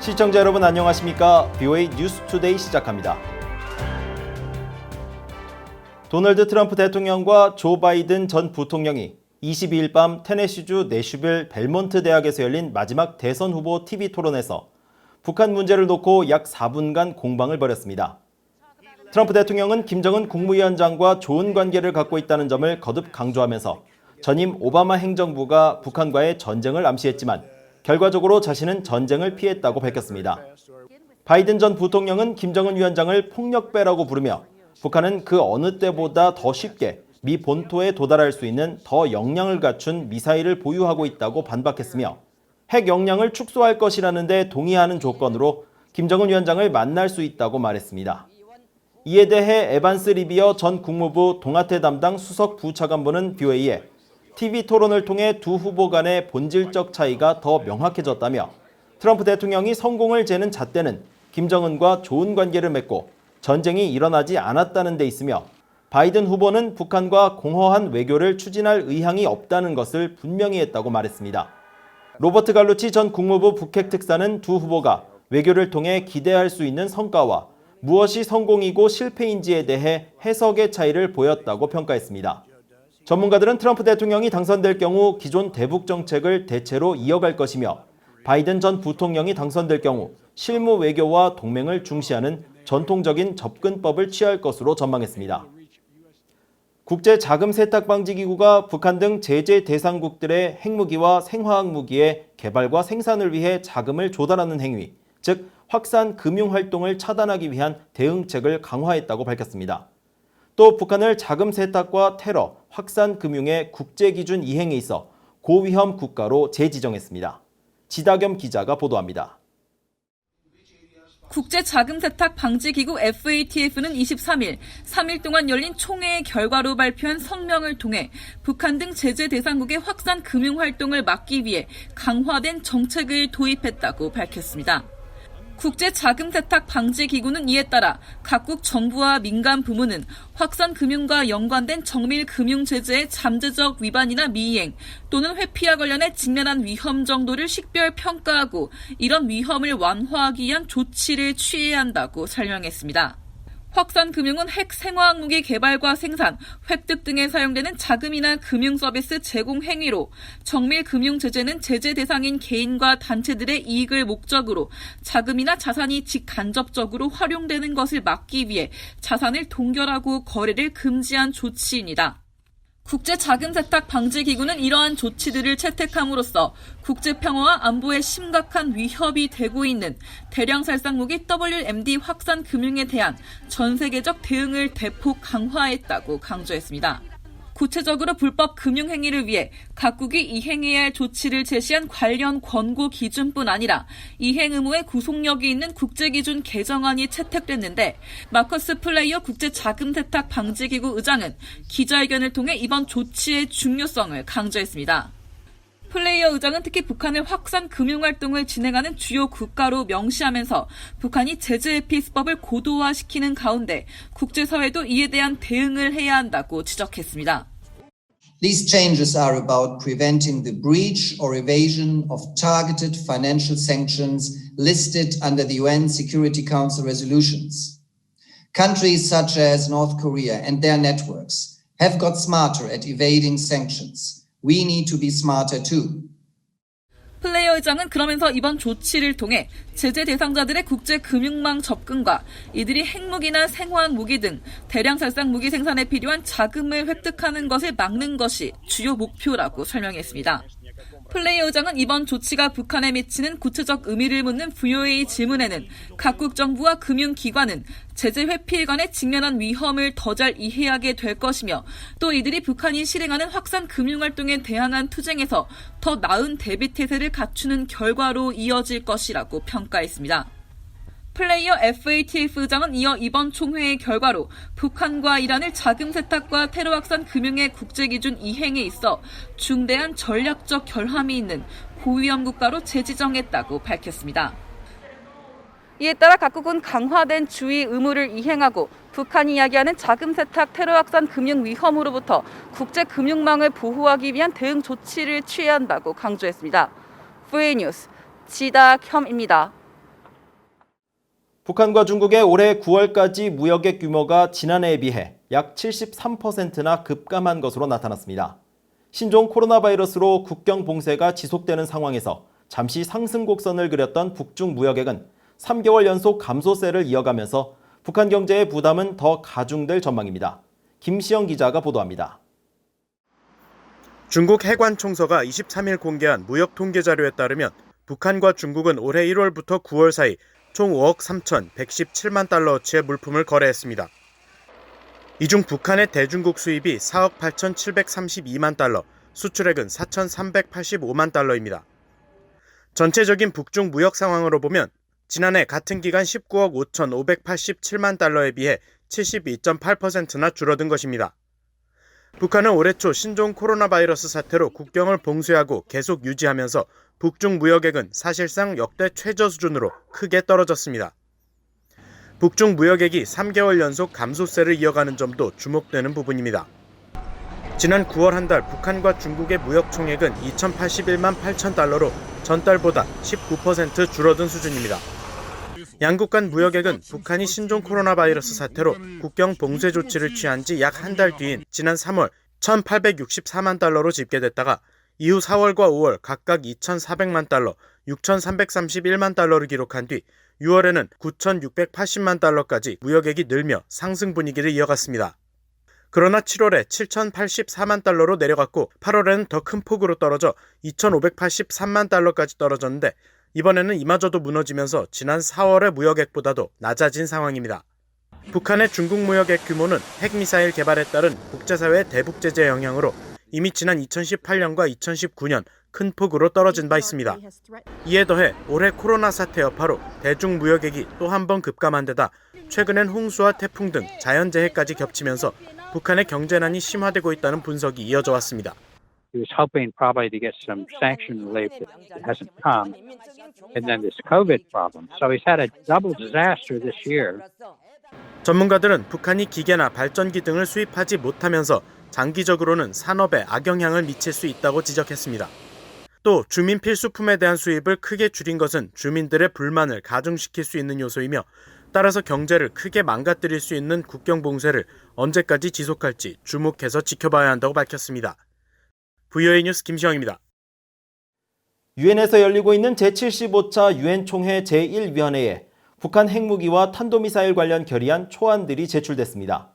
시청자 여러분 안녕하십니까? BOA 뉴스투데이 시작합니다. 도널드 트럼프 대통령과 조 바이든 전 부통령이 22일 밤 테네시주 내슈빌 벨몬트 대학에서 열린 마지막 대선 후보 TV 토론에서 북한 문제를 놓고 약 4분간 공방을 벌였습니다. 트럼프 대통령은 김정은 국무위원장과 좋은 관계를 갖고 있다는 점을 거듭 강조하면서 전임 오바마 행정부가 북한과의 전쟁을 암시했지만 결과적으로 자신은 전쟁을 피했다고 밝혔습니다. 바이든 전 부통령은 김정은 위원장을 폭력배라고 부르며 북한은 그 어느 때보다 더 쉽게 미 본토에 도달할 수 있는 더 역량을 갖춘 미사일을 보유하고 있다고 반박했으며 핵 역량을 축소할 것이라는 데 동의하는 조건으로 김정은 위원장을 만날 수 있다고 말했습니다. 이에 대해 에반스 리비어 전 국무부 동아태 담당 수석 부차관보는 BOA에 TV 토론을 통해 두 후보 간의 본질적 차이가 더 명확해졌다며 트럼프 대통령이 성공을 재는 잣대는 김정은과 좋은 관계를 맺고 전쟁이 일어나지 않았다는 데 있으며 바이든 후보는 북한과 공허한 외교를 추진할 의향이 없다는 것을 분명히 했다고 말했습니다. 로버트 갈루치 전 국무부 북핵 특사는 두 후보가 외교를 통해 기대할 수 있는 성과와 무엇이 성공이고 실패인지에 대해 해석의 차이를 보였다고 평가했습니다. 전문가들은 트럼프 대통령이 당선될 경우 기존 대북 정책을 대체로 이어갈 것이며 바이든 전 부통령이 당선될 경우 실무 외교와 동맹을 중시하는 전통적인 접근법을 취할 것으로 전망했습니다. 국제자금세탁방지기구가 북한 등 제재 대상국들의 핵무기와 생화학 무기의 개발과 생산을 위해 자금을 조달하는 행위, 즉 확산 금융활동을 차단하기 위한 대응책을 강화했다고 밝혔습니다. 또 북한을 자금 세탁과 테러, 확산 금융의 국제기준 이행에 있어 고위험 국가로 재지정했습니다. 지다겸 기자가 보도합니다. 국제자금세탁방지기구 FATF는 23일, 3일 동안 열린 총회의 결과로 발표한 성명을 통해 북한 등 제재 대상국의 확산 금융활동을 막기 위해 강화된 정책을 도입했다고 밝혔습니다. 국제자금세탁방지기구는 이에 따라 각국 정부와 민간 부문은 확산 금융과 연관된 정밀 금융 제재의 잠재적 위반이나 미이행 또는 회피와 관련해 직면한 위험 정도를 식별 평가하고 이런 위험을 완화하기 위한 조치를 취해야 한다고 설명했습니다. 확산 금융은 핵 생화학 무기 개발과 생산, 획득 등에 사용되는 자금이나 금융 서비스 제공 행위로 정밀 금융 제재는 제재 대상인 개인과 단체들의 이익을 목적으로 자금이나 자산이 직간접적으로 활용되는 것을 막기 위해 자산을 동결하고 거래를 금지한 조치입니다. 국제자금세탁방지기구는 이러한 조치들을 채택함으로써 국제평화와 안보에 심각한 위협이 되고 있는 대량살상무기 WMD 확산 금융에 대한 전 세계적 대응을 대폭 강화했다고 강조했습니다. 구체적으로 불법 금융 행위를 위해 각국이 이행해야 할 조치를 제시한 관련 권고 기준뿐 아니라 이행 의무에 구속력이 있는 국제기준 개정안이 채택됐는데 마커스 플레이어 국제자금세탁방지기구 의장은 기자회견을 통해 이번 조치의 중요성을 강조했습니다. 플레이어 의장은 특히 북한을 확산 금융활동을 진행하는 주요 국가로 명시하면서 북한이 제재 회피수법을 고도화시키는 가운데 국제사회도 이에 대한 대응을 해야 한다고 지적했습니다. These changes are about preventing the breach or evasion of targeted financial sanctions listed under the UN Security Council resolutions. Countries such as North Korea and their networks have got smarter at evading sanctions. We need to be smarter too. 플레이어 의장은 그러면서 이번 조치를 통해 제재 대상자들의 국제 금융망 접근과 이들이 핵무기나 생화학 무기 등 대량 살상 무기 생산에 필요한 자금을 획득하는 것을 막는 것이 주요 목표라고 설명했습니다. 플레이어 의장은 이번 조치가 북한에 미치는 구체적 의미를 묻는 VOA 질문에는 각국 정부와 금융기관은 제재 회피에 관해 직면한 위험을 더 잘 이해하게 될 것이며 또 이들이 북한이 실행하는 확산 금융활동에 대항한 투쟁에서 더 나은 대비태세를 갖추는 결과로 이어질 것이라고 평가했습니다. 플레이어 FATF 의장은 이어 이번 총회의 결과로 북한과 이란을 자금 세탁과 테러 확산 금융의 국제기준 이행에 있어 중대한 전략적 결함이 있는 고위험 국가로 재지정했다고 밝혔습니다. 이에 따라 각국은 강화된 주의 의무를 이행하고 북한이 이야기하는 자금 세탁 테러 확산 금융 위험으로부터 국제 금융망을 보호하기 위한 대응 조치를 취해야 한다고 강조했습니다. VA 뉴스 지다겸입니다. 북한과 중국의 올해 9월까지 무역액 규모가 지난해에 비해 약 73%나 급감한 것으로 나타났습니다. 신종 코로나 바이러스로 국경 봉쇄가 지속되는 상황에서 잠시 상승 곡선을 그렸던 북중 무역액은 3개월 연속 감소세를 이어가면서 북한 경제의 부담은 더 가중될 전망입니다. 김시영 기자가 보도합니다. 중국 해관총서가 23일 공개한 무역 통계 자료에 따르면 북한과 중국은 올해 1월부터 9월 사이 총 5억 3,117만 달러어치의 물품을 거래했습니다. 이 중 북한의 대중국 수입이 4억 8,732만 달러, 수출액은 4,385만 달러입니다. 전체적인 북중 무역 상황으로 보면 지난해 같은 기간 19억 5,587만 달러에 비해 72.8%나 줄어든 것입니다. 북한은 올해 초 신종 코로나 바이러스 사태로 국경을 봉쇄하고 계속 유지하면서 북중 무역액은 사실상 역대 최저 수준으로 크게 떨어졌습니다. 북중 무역액이 3개월 연속 감소세를 이어가는 점도 주목되는 부분입니다. 지난 9월 한 달 북한과 중국의 무역 총액은 2,081만 8천 달러로 전달보다 19% 줄어든 수준입니다. 양국 간 무역액은 북한이 신종 코로나 바이러스 사태로 국경 봉쇄 조치를 취한 지 약 한 달 뒤인 지난 3월 1,864만 달러로 집계됐다가 이후 4월과 5월 각각 2,400만 달러, 6,331만 달러를 기록한 뒤 6월에는 9,680만 달러까지 무역액이 늘며 상승 분위기를 이어갔습니다. 그러나 7월에 7,084만 달러로 내려갔고 8월에는 더 큰 폭으로 떨어져 2,583만 달러까지 떨어졌는데 이번에는 이마저도 무너지면서 지난 4월의 무역액보다도 낮아진 상황입니다. 북한의 중국 무역액 규모는 핵미사일 개발에 따른 국제사회의 대북 제재 영향으로 이미 지난 2018년과 2019년 큰 폭으로 떨어진 바 있습니다. 이에 더해 올해 코로나 사태 여파로 대중 무역액이 또 한 번 급감한 데다 최근엔 홍수와 태풍 등 자연재해까지 겹치면서 북한의 경제난이 심화되고 있다는 분석이 이어져 왔습니다. He was hoping probably to get some sanction relief that hasn't come, and then this COVID problem. So he's had a double disaster this year. 전문가들은 북한이 기계나 발전기 등을 수입하지 못하면서 장기적으로는 산업에 악영향을 미칠 수 있다고 지적했습니다. 또 주민 필수품에 대한 수입을 크게 줄인 것은 주민들의 불만을 가중시킬 수 있는 요소이며 따라서 경제를 크게 망가뜨릴 수 있는 국경 봉쇄를 언제까지 지속할지 주목해서 지켜봐야 한다고 밝혔습니다. VOA 뉴스 김시영입니다. 유엔에서 열리고 있는 제75차 유엔 총회 제1위원회에 북한 핵무기와 탄도미사일 관련 결의안 초안들이 제출됐습니다.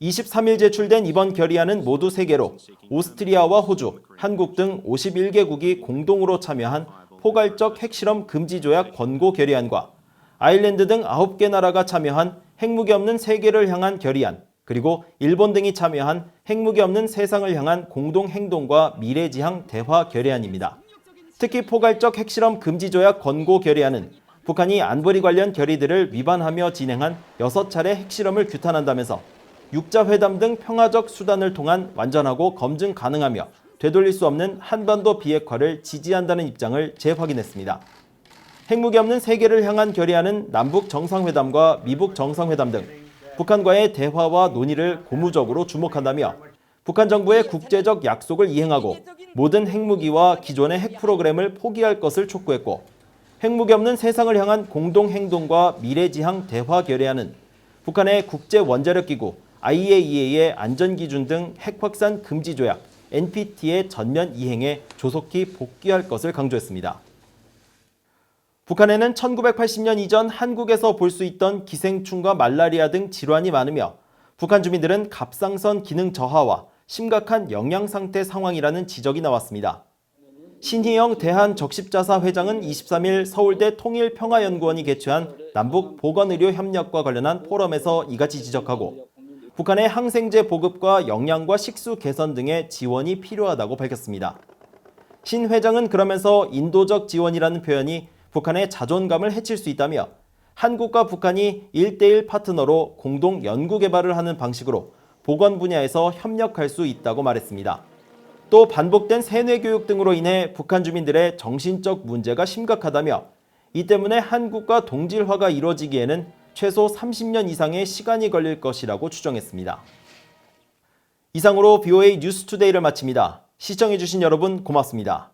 23일 제출된 이번 결의안은 모두 3개로 오스트리아와 호주, 한국 등 51개국이 공동으로 참여한 포괄적 핵실험 금지 조약 권고 결의안과 아일랜드 등 9개 나라가 참여한 핵무기 없는 세계를 향한 결의안, 그리고 일본 등이 참여한 핵무기 없는 세상을 향한 공동행동과 미래지향 대화 결의안입니다. 특히 포괄적 핵실험 금지 조약 권고 결의안은 북한이 안보리 관련 결의들을 위반하며 진행한 6차례 핵실험을 규탄한다면서 육자회담 등 평화적 수단을 통한 완전하고 검증 가능하며 되돌릴 수 없는 한반도 비핵화를 지지한다는 입장을 재확인했습니다. 핵무기 없는 세계를 향한 결의안은 남북 정상회담과 미북 정상회담 등 북한과의 대화와 논의를 고무적으로 주목한다며 북한 정부의 국제적 약속을 이행하고 모든 핵무기와 기존의 핵 프로그램을 포기할 것을 촉구했고, 핵무기 없는 세상을 향한 공동행동과 미래지향 대화 결의안은 북한의 국제원자력기구 IAEA의 안전기준 등 핵확산 금지 조약 NPT의 전면 이행에 조속히 복귀할 것을 강조했습니다. 북한에는 1980년 이전 한국에서 볼 수 있던 기생충과 말라리아 등 질환이 많으며 북한 주민들은 갑상선 기능 저하와 심각한 영양 상태 상황이라는 지적이 나왔습니다. 신희영 대한적십자사 회장은 23일 서울대 통일평화연구원이 개최한 남북보건의료협력과 관련한 포럼에서 이같이 지적하고 북한의 항생제 보급과 영양과 식수 개선 등의 지원이 필요하다고 밝혔습니다. 신 회장은 그러면서 인도적 지원이라는 표현이 북한의 자존감을 해칠 수 있다며 한국과 북한이 1대1 파트너로 공동 연구 개발을 하는 방식으로 보건 분야에서 협력할 수 있다고 말했습니다. 또 반복된 세뇌 교육 등으로 인해 북한 주민들의 정신적 문제가 심각하다며 이 때문에 한국과 동질화가 이루어지기에는 최소 30년 이상의 시간이 걸릴 것이라고 추정했습니다. 이상으로 VOA 뉴스투데이를 마칩니다. 시청해주신 여러분 고맙습니다.